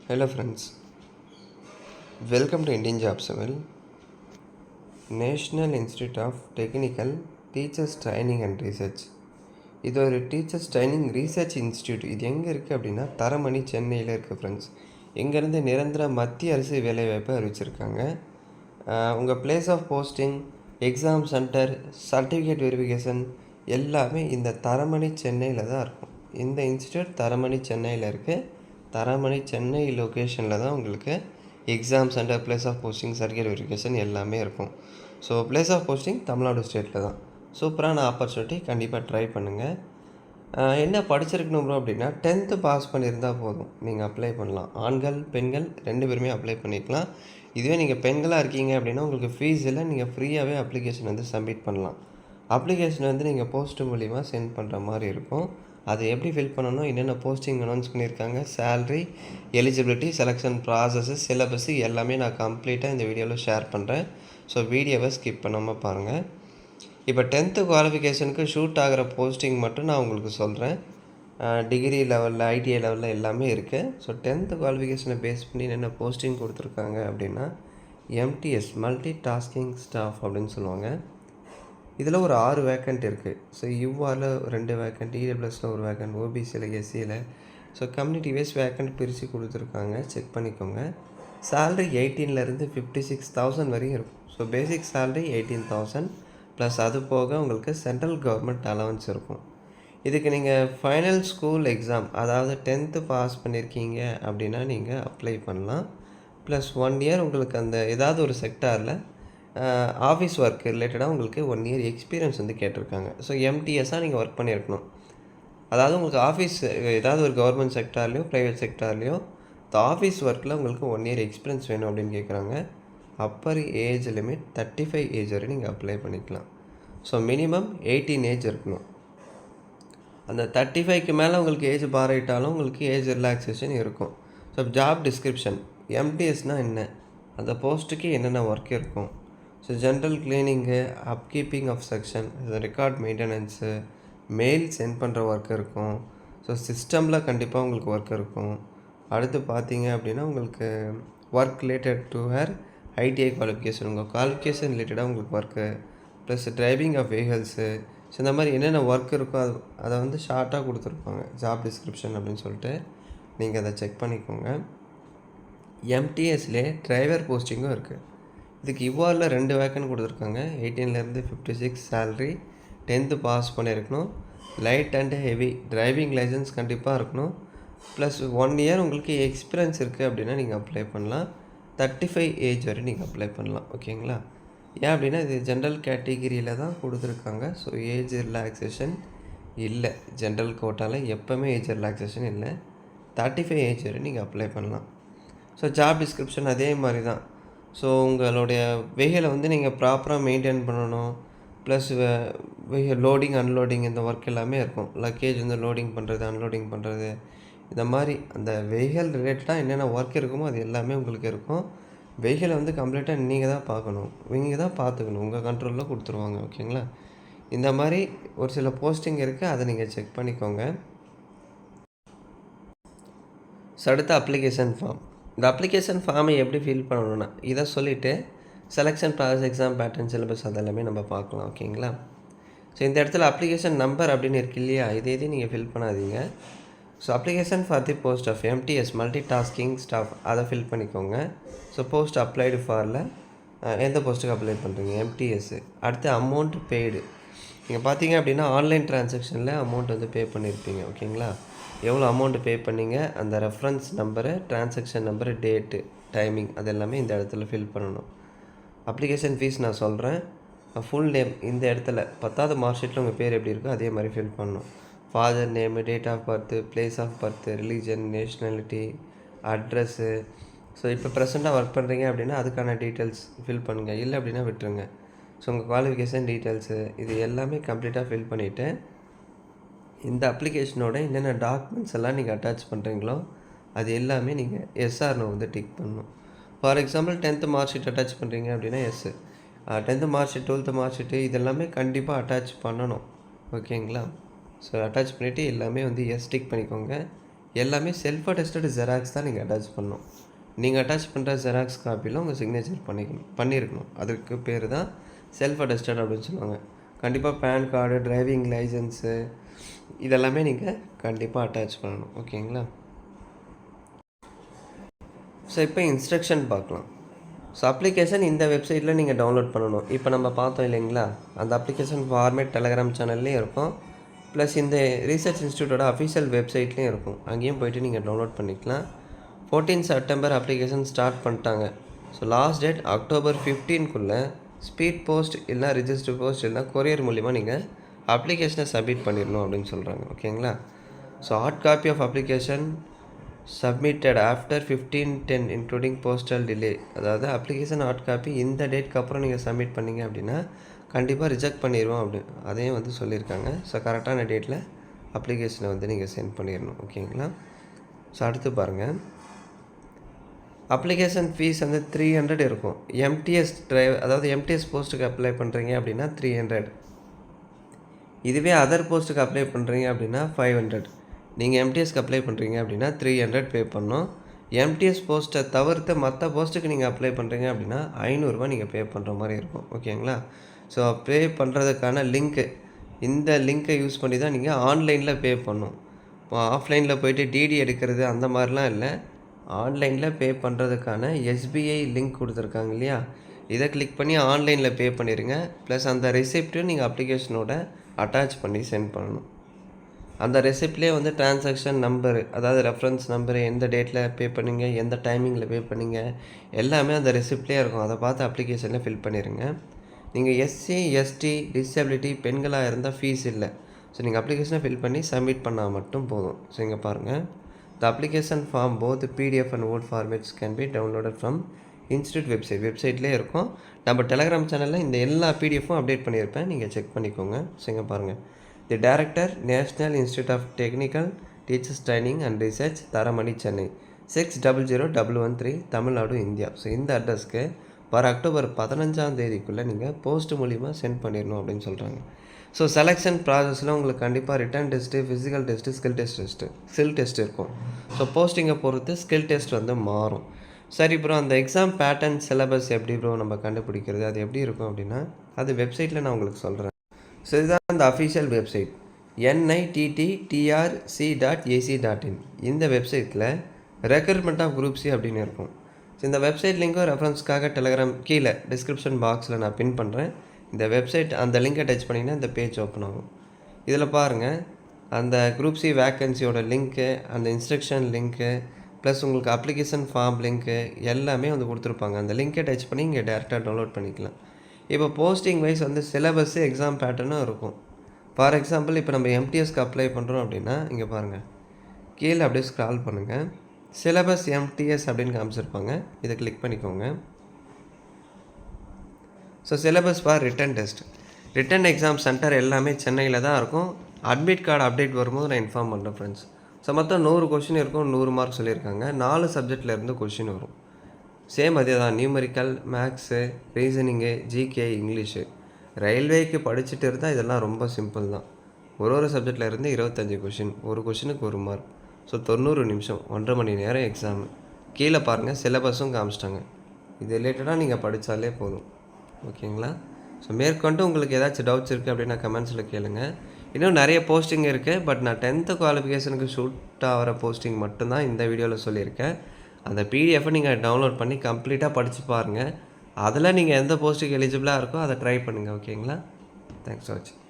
Hello friends, welcome to Indian Job Civil, National Institute of Technical Teachers Training and Research. இது ஒரு teachers training research institute. இது எங்கே இருக்குது அப்படின்னா தரமணி சென்னையில் இருக்குது ஃப்ரெண்ட்ஸ். இங்கேருந்து நிரந்தர மத்திய அரசு வேலைவாய்ப்பை அறிவிச்சிருக்காங்க. உங்கள் place of posting, exam centre, certificate verification எல்லாமே இந்த தரமணி சென்னையில் தான் இருக்கும். இந்த இன்ஸ்டியூட் தரமணி சென்னையில் இருக்குது. தரமணி சென்னை லொக்கேஷனில் தான் உங்களுக்கு exam centre, place of posting, certificate verification எல்லாமே இருக்கும். So place of posting Tamil Nadu ஸ்டேட்டில் தான். சூப்பரான ஆப்பர்ச்சுனிட்டி, கண்டிப்பாக ட்ரை பண்ணுங்கள். என்ன படிச்சிருக்கணும் ப்ரோ அப்படின்னா 10th பாஸ் பண்ணியிருந்தால் போதும், நீங்கள் அப்ளை பண்ணலாம். ஆண்கள் பெண்கள் 2 பேருமே அப்ளை பண்ணிக்கலாம். இதுவே நீங்கள் பெண்களாக இருக்கீங்க அப்படின்னா உங்களுக்கு ஃபீஸ் இல்லை, நீங்கள் ஃப்ரீயாகவே அப்ளிகேஷன் வந்து சப்மிட் பண்ணலாம். அப்ளிகேஷன் வந்து நீங்கள் போஸ்ட் மூலிமா சென்ட் பண்ணுற மாதிரி இருக்கும். அது எப்படி ஃபில் பண்ணணும், என்னென்ன போஸ்டிங் அனௌன்ஸ் பண்ணியிருக்காங்க, salary, eligibility, selection process, syllabus எல்லாமே நான் கம்ப்ளீட்டாக இந்த வீடியோவில் ஷேர் பண்ணுறேன். ஸோ வீடியோவை ஸ்கிப் பண்ணாமல் பாருங்கள். இப்போ 10th குவாலிஃபிகேஷனுக்கு ஷூட் ஆகிற போஸ்டிங் மட்டும் நான் உங்களுக்கு சொல்கிறேன். டிகிரி லெவலில், ஐடிஐ லெவலில் எல்லாமே இருக்குது. ஸோ 10th குவாலிஃபிகேஷனை பேஸ் பண்ணி என்னென்ன போஸ்டிங் கொடுத்துருக்காங்க அப்படின்னா MTS மல்டி டாஸ்கிங் ஸ்டாஃப் அப்படின்னு சொல்லுவாங்க. இதில் ஒரு 6 வேக்கண்ட் இருக்குது. ஸோ யூஆரில் 2 வேக்கண்ட், இடபிள்யூஎஸில் ஒரு வேக்கண்ட், ஓபிசியில், எஸ்சியில். ஸோ கம்யூனிட்டி வைஸ் வேக்கண்ட் பிரித்து கொடுத்துருக்காங்க, செக் பண்ணிக்கோங்க. சேல்ரி 18லேருந்து 56,000 வரையும் இருக்கும். ஸோ பேசிக் சேல்ரி 18,000 ப்ளஸ் அது போக உங்களுக்கு சென்ட்ரல் கவர்மெண்ட் அலவன்ஸ் இருக்கும். இதுக்கு நீங்கள் ஃபைனல் ஸ்கூல் எக்ஸாம், அதாவது 10th பாஸ் பண்ணியிருக்கீங்க அப்படின்னா நீங்கள் அப்ளை பண்ணலாம். ப்ளஸ் 1 இயர் உங்களுக்கு அந்த ஏதாவது ஒரு செக்டாரில் ஆஃபீஸ் ஒர்க் ரிலேட்டடாக உங்களுக்கு 1 இயர் எக்ஸ்பீரியன்ஸ் வந்து கேட்டிருக்காங்க. ஸோ MTSஆக நீங்கள் ஒர்க் பண்ணியிருக்கணும். அதாவது உங்களுக்கு ஆஃபீஸ் ஏதாவது ஒரு கவர்மெண்ட் செக்டார்லேயோ ப்ரைவேட் செக்டார்லேயோ இந்த ஆஃபீஸ் ஒர்க்கில் உங்களுக்கு 1 இயர் எக்ஸ்பீரியன்ஸ் வேணும் அப்படின்னு கேட்குறாங்க. அப்பர் ஏஜ் லிமிட் 35 ஏஜ் வரை நீங்கள் அப்ளை பண்ணிக்கலாம். ஸோ மினிமம் 18 ஏஜ் இருக்கணும். அந்த 35க்கு மேலே உங்களுக்கு ஏஜ் பாராயிட்டாலும் உங்களுக்கு ஏஜ் ரிலாக்ஸேஷன் இருக்கும். ஸோ ஜாப் டிஸ்கிரிப்ஷன், MTSனால் என்ன, அந்த போஸ்ட்டுக்கு என்னென்ன ஒர்க் இருக்கும். So general cleaning, upkeeping of section, record maintenance, mail sent பண்ணுற ஒர்க் இருக்கும். ஸோ சிஸ்டமில் கண்டிப்பாக உங்களுக்கு ஒர்க் இருக்கும். அடுத்து பார்த்தீங்க அப்படின்னா உங்களுக்கு work related to ITI qualification, உங்கள் குவாலிஃபிகேஷன் ரிலேட்டடாக உங்களுக்கு work, plus driving of vehicles. So இந்த மாதிரி என்னென்ன ஒர்க் இருக்கோ அதை வந்து ஷார்ட்டாக கொடுத்துருப்பாங்க ஜாப் டிஸ்கிரிப்ஷன் அப்படின்னு சொல்லிட்டு நீங்கள் அதை செக் பண்ணிக்கோங்க. MTSலே டிரைவர் போஸ்டிங்கும் இருக்குது. இதுக்கு யூஆரில் 2 வேக்கண்ட் கொடுத்துருக்காங்க. 18லேருந்து 56 சேல்ரி, 10th பாஸ் பண்ணியிருக்கணும். Light and heavy driving licence கண்டிப்பாக இருக்கணும். ப்ளஸ் 1 இயர் உங்களுக்கு எக்ஸ்பீரியன்ஸ் இருக்குது அப்படின்னா நீங்கள் அப்ளை பண்ணலாம். 35 ஏஜ் வரை நீங்கள் அப்ளை பண்ணலாம். ஓகேங்களா? ஏன் அப்படின்னா இது ஜென்ரல் கேட்டகிரியில் தான் கொடுத்துருக்காங்க. ஸோ ஏஜ் ரிலாக்ஸேஷன் இல்லை. ஜென்ரல் கோட்டாவில் எப்போவுமே ஏஜ் ரிலாக்ஸேஷன் இல்லை. 35 ஏஜ் வரை நீங்கள் அப்ளை பண்ணலாம். ஸோ ஜாப் டிஸ்கிரிப்ஷன் அதே மாதிரி தான். ஸோ உங்களுடைய வெஹிக்கலை வந்து நீங்கள் ப்ராப்பராக மெயின்டைன் பண்ணணும். ப்ளஸ் லோடிங் அன்லோடிங் இந்த ஒர்க் எல்லாமே இருக்கும். லக்கேஜ் வந்து லோடிங் பண்ணுறது, அன்லோடிங் பண்ணுறது, இந்த மாதிரி அந்த வெஹிக்கல் ரிலேட்டடாக என்னென்ன ஒர்க் இருக்குமோ அது எல்லாமே உங்களுக்கு இருக்கும். வெஹிக்கலை வந்து கம்ப்ளீட்டாக நீங்கள் தான் பார்க்கணும், நீங்கள் தான் பார்த்துக்கணும், உங்கள் கண்ட்ரோலில் கொடுத்துருவாங்க. ஓகேங்களா? இந்த மாதிரி ஒரு சில போஸ்டிங் இருக்குது, அதை நீங்கள் செக் பண்ணிக்கோங்க. ஸோ அடுத்த அப்ளிகேஷன் ஃபார்ம். இந்த அப்ளிகேஷன் ஃபார்மை எப்படி ஃபில் பண்ணணும்னா இதை சொல்லிவிட்டு selection process, exam pattern, syllabus அதெல்லாமே நம்ம பார்க்கலாம். ஓகேங்களா? ஸோ இந்த இடத்துல அப்ளிகேஷன் நம்பர் அப்படின்னு இருக்கு இல்லையா, இதே நீங்கள் ஃபில் பண்ணாதீங்க. So application for the post of MTS multi tasking staff அதை ஃபில் பண்ணிக்கோங்க. ஸோ போஸ்ட் அப்ளைடு ஃபாரில் எந்த போஸ்ட்டுக்கு அப்ளை பண்ணுறீங்க, MTS. அடுத்து அமௌண்ட் பெய்டு. நீங்கள் பார்த்தீங்க அப்படின்னா ஆன்லைன் ட்ரான்சாக்ஷனில் அமௌண்ட் வந்து பே பண்ணியிருப்பீங்க. ஓகேங்களா? எவ்வளோ அமௌண்ட்டு பே பண்ணிங்க, அந்த reference number, transaction number, date, timing அது எல்லாமே இந்த இடத்துல ஃபில் பண்ணணும். அப்ளிகேஷன் ஃபீஸ் நான் சொல்கிறேன். ஃபுல் நேம் இந்த இடத்துல 10th மார்க் ஷீட்டில் உங்கள் பேர் எப்படி இருக்கோ அதே மாதிரி ஃபில் பண்ணணும். Father name, date of birth, place of birth, religion, nationality, address. So இப்போ ப்ரெசெண்ட்டாக ஒர்க் பண்ணுறீங்க அப்படின்னா அதுக்கான டீட்டெயில்ஸ் ஃபில் பண்ணுங்கள். இல்லை அப்படின்னா விட்டுருங்க. ஸோ உங்கள் குவாலிஃபிகேஷன் டீட்டெயில்ஸு இது எல்லாமே கம்ப்ளீட்டாக ஃபில் பண்ணிவிட்டு இந்த அப்ளிகேஷனோட என்னென்ன டாக்குமெண்ட்ஸ் எல்லாம் நீங்கள் அட்டாச் பண்ணுறீங்களோ அது எல்லாமே நீங்கள் எஸ்ஆர்னோ வந்து டிக் பண்ணணும். For example 10th mark sheet attach பண்ணுறீங்க அப்படின்னா yes, 10th mark sheet, 12th mark sheet இதெல்லாமே கண்டிப்பாக அட்டாச் பண்ணணும். ஓகேங்களா? ஸோ அட்டாச் பண்ணிவிட்டு எல்லாமே வந்து எஸ் டிக் பண்ணிக்கோங்க. எல்லாமே செல்ஃப் அட்டஸ்டட் ஜெராக்ஸ் தான் நீங்கள் அட்டாச் பண்ணணும். நீங்கள் அட்டாச் பண்ணுற ஜெராக்ஸ் காப்பியில் உங்கள் சிக்னேச்சர் பண்ணியிருக்கணும். அதுக்கு பேர் தான் செல்ஃப் அட்டஸ்டட் அப்படின்னு சொல்லுவாங்க. கண்டிப்பாக பேன் கார்டு, டிரைவிங் லைசன்ஸு இதெல்லாமே நீங்கள் கண்டிப்பாக அட்டாச் பண்ணணும். ஓகேங்களா? ஸோ இப்போ இன்ஸ்ட்ரக்ஷன் பார்க்கலாம். ஸோ அப்ளிகேஷன் இந்த வெப்சைட்டில் நீங்கள் டவுன்லோட் பண்ணணும். இப்போ நம்ம பார்த்தோம் இல்லைங்களா, அந்த அப்ளிகேஷன் ஃபார்மேட் டெலகிராம் சேனல்லையும் இருக்கும், ப்ளஸ் இந்த ரிசர்ச் இன்ஸ்டியூட்டோட அஃபிஷியல் வெப்சைட்லேயும் இருக்கும். அங்கேயும் போய்ட்டு நீங்கள் டவுன்லோட் பண்ணிக்கலாம். 14 செப்டம்பர் அப்ளிகேஷன் ஸ்டார்ட் பண்ணிட்டாங்க. ஸோ லாஸ்ட் டேட் அக்டோபர் 15க்குள்ளே ஸ்பீட் போஸ்ட் இல்லை ரிஜிஸ்டர் போஸ்ட் இல்லை கொரியர் மூலிமா நீங்கள் அப்ளிகேஷனை சப்மிட் பண்ணிடணும் அப்படின்னு சொல்கிறாங்க. ஓகேங்களா? So hard copy of application submitted after 15/10 including postal delay. அதாவது அப்ளிகேஷன் ஹார்ட் காப்பி இந்த டேட்க்கு அப்புறம் நீங்கள் சப்மிட் பண்ணிங்க அப்படின்னா கண்டிப்பாக ரிஜெக்ட் பண்ணிடுவோம் அதையும் வந்து சொல்லியிருக்காங்க. ஸோ கரெக்டான டேட்டில் அப்ளிகேஷனை வந்து நீங்கள் சென்ட் பண்ணிடணும். ஓகேங்களா? ஸோ அடுத்து பாருங்கள், அப்ளிகேஷன் ஃபீஸ் வந்து 300 இருக்கும். எம்டிஎஸ் அதாவது எம்டிஎஸ் போஸ்ட்டுக்கு அப்ளை பண்ணுறீங்க அப்படின்னா 300. இதுவே அதர் போஸ்ட்டுக்கு அப்ளை பண்ணுறீங்க அப்படின்னா 500. நீங்கள் எம்டிஎஸ்க்கு அப்ளை பண்ணுறீங்க அப்படின்னா 300 பே பண்ணணும். எம்டிஎஸ் போஸ்ட்டை தவிர்த்து மற்ற போஸ்ட்டுக்கு நீங்கள் அப்ளை பண்ணுறீங்க அப்படின்னா 500 நீங்கள் பே பண்ணுற மாதிரி இருக்கும். ஓகேங்களா? ஸோ பே பண்ணுறதுக்கான லிங்க்கு, இந்த லிங்க்கை யூஸ் பண்ணி தான் நீங்கள் ஆன்லைனில் பே பண்ணணும். இப்போ ஆஃப்லைனில் போய்ட்டு டிடி எடுக்கிறது அந்த மாதிரிலாம் இல்லை. ஆன்லைனில் பே பண்ணுறதுக்கான எஸ்பிஐ லிங்க் கொடுத்துருக்காங்க இல்லையா, இதை கிளிக் பண்ணி ஆன்லைனில் பே பண்ணிடுங்க. ப்ளஸ் அந்த ரெசிப்ட்டும் நீங்கள் அப்ளிகேஷனோட அட்டாச் பண்ணி சென்ட் பண்ணணும். அந்த ரெசிப்ட்லேயே வந்து டிரான்சாக்ஷன் நம்பரு, அதாவது ரெஃபரன்ஸ் நம்பரு, எந்த டேட்டில் பே பண்ணிங்க, எந்த டைமிங்கில் பே பண்ணிங்க, எல்லாமே அந்த ரெசிப்ட்லேயே இருக்கும். அதை பார்த்து அப்ளிகேஷனில் ஃபில் பண்ணிடுங்க. நீங்கள் எஸ்சி, எஸ்டி, டிசபிலிட்டி, பெண்களாக இருந்தால் ஃபீஸ் இல்லை. ஸோ நீங்கள் அப்ளிகேஷனை ஃபில் பண்ணி சப்மிட் பண்ணால் மட்டும் போதும். ஸோ இங்கே பாருங்கள், the application form both PDF and word formats can be downloaded from institute வெப்சைட்லேயே இருக்கும். நம்ம டெலகிராம் சேனலில் இந்த எல்லா பிடிஎஃப்பும் அப்டேட் பண்ணியிருப்பேன், நீங்கள் செக் பண்ணிக்கோங்க. ஸோ இங்கே பாருங்கள், the director, national institute of technical teachers training and research, Taramani, Chennai 600113, Tamil Nadu, India. So இந்த அட்ரஸ்க்கு வர அக்டோபர் 15ஆம் தேதிக்குள்ளே நீங்கள் போஸ்ட் மூலிமா சென்ட் பண்ணிடணும் அப்படின்னு சொல்கிறாங்க. ஸோ செலெக்ஷன் ப்ராசஸில் உங்களுக்கு கண்டிப்பாக written test, physical test, skill test இருக்கும். ஸோ போஸ்டிங்கை பொறுத்து ஸ்கில் டெஸ்ட் வந்து மாறும். சரி ப்ரோ, அந்த எக்ஸாம் பேட்டர்ன் சிலபஸ் எப்படி ப்ரோ நம்ம கண்டுபிடிக்கிறது, அது எப்படி இருக்கும் அப்படின்னா அது வெப்சைட்டில் நான் உங்களுக்கு சொல்கிறேன். ஸோ இதுதான் அந்த அஃபிஷியல் வெப்சைட், nitttrc.ac.in. இந்த வெப்சைட்டில் ரெக்ரூட்மெண்ட் ஆஃப் குரூப் சி அப்படின்னு இருக்கும். ஸோ இந்த வெப்சைட் லிங்க்கும் ரெஃபரன்ஸ்க்காக டெலகிராம் கீழே டிஸ்கிரிப்ஷன் பாக்ஸில் நான் பின் பண்ணுறேன். இந்த வெப்சைட் அந்த லிங்கை டச் பண்ணிங்கன்னா இந்த பேஜ் ஓப்பன் ஆகும். இதில் பாருங்கள், அந்த குரூப் சி வேக்கன்சியோட லிங்க்கு, அந்த இன்ஸ்ட்ரக்ஷன் லிங்க்கு, ப்ளஸ் உங்களுக்கு அப்ளிகேஷன் ஃபார்ம் லிங்க்கு எல்லாமே வந்து கொடுத்துருப்பாங்க. அந்த லிங்கை டச் பண்ணி இங்கே டேரெக்டாக டவுன்லோட் பண்ணிக்கலாம். இப்போ போஸ்டிங் வைஸ் வந்து சிலபஸ்ஸு, எக்ஸாம் பேட்டர்னும் இருக்கும். ஃபார் எக்ஸாம்பிள் இப்போ நம்ம எம்டிஎஸ்க்கு அப்ளை பண்ணுறோம் அப்படின்னா இங்கே பாருங்கள், கீழே அப்படியே ஸ்க்ரால் பண்ணுங்கள், சிலபஸ் எம்டிஎஸ் அப்படின்னு காமிச்சிருப்பாங்க, இதை கிளிக் பண்ணிக்கோங்க. So syllabus for written test, written exam centre எல்லாமே சென்னையில் தான் இருக்கும். அட்மிட் கார்டு அப்டேட் வரும்போது நான் இன்ஃபார்ம் பண்ணுறேன் ஃப்ரெண்ட்ஸ். ஸோ மொத்தம் 100 கொஷின் இருக்கும், 100 மார்க் சொல்லியிருக்காங்க. 4 சப்ஜெக்ட்லேருந்து கொஷின் வரும். சேம் அதே தான், numerical, maths, reasoning, GK, English. ரயில்வேக்கு படிச்சுட்டு இருந்தால் இதெல்லாம் ரொம்ப சிம்பிள் தான். ஒரு சப்ஜெக்டில் இருந்து 25 கொஷின், ஒரு கொஷினுக்கு 1 மார்க். ஸோ 90 நிமிஷம், 1.5 மணி நேரம் எக்ஸாமு. கீழே பாருங்கள், சிலபஸும் காமிச்சிட்டாங்க. இது ரிலேட்டடாக நீங்கள் படித்தாலே போதும். ஓகேங்களா? ஸோ மேற்கொண்டு உங்களுக்கு ஏதாச்சும் டவுட்ஸ் இருக்குது அப்படின்னா கமெண்ட்ஸில் கேளுங்க. இன்னும் நிறைய போஸ்டிங் இருக்குது, பட் நான் 10th குவாலிஃபிகேஷனுக்கு ஷூட் ஆகிற போஸ்டிங் மட்டும்தான் இந்த வீடியோவில் சொல்லியிருக்கேன். அந்த பிடிஎஃப்பை நீங்கள் டவுன்லோட் பண்ணி கம்ப்ளீட்டாக படித்து பாருங்கள். அதில் நீங்கள் எந்த போஸ்ட்டுக்கு எலிஜிபிளாக இருக்கோ அதை ட்ரை பண்ணுங்கள். ஓகேங்களா? தேங்க்ஸ் ஃபார் வாட்சிங்.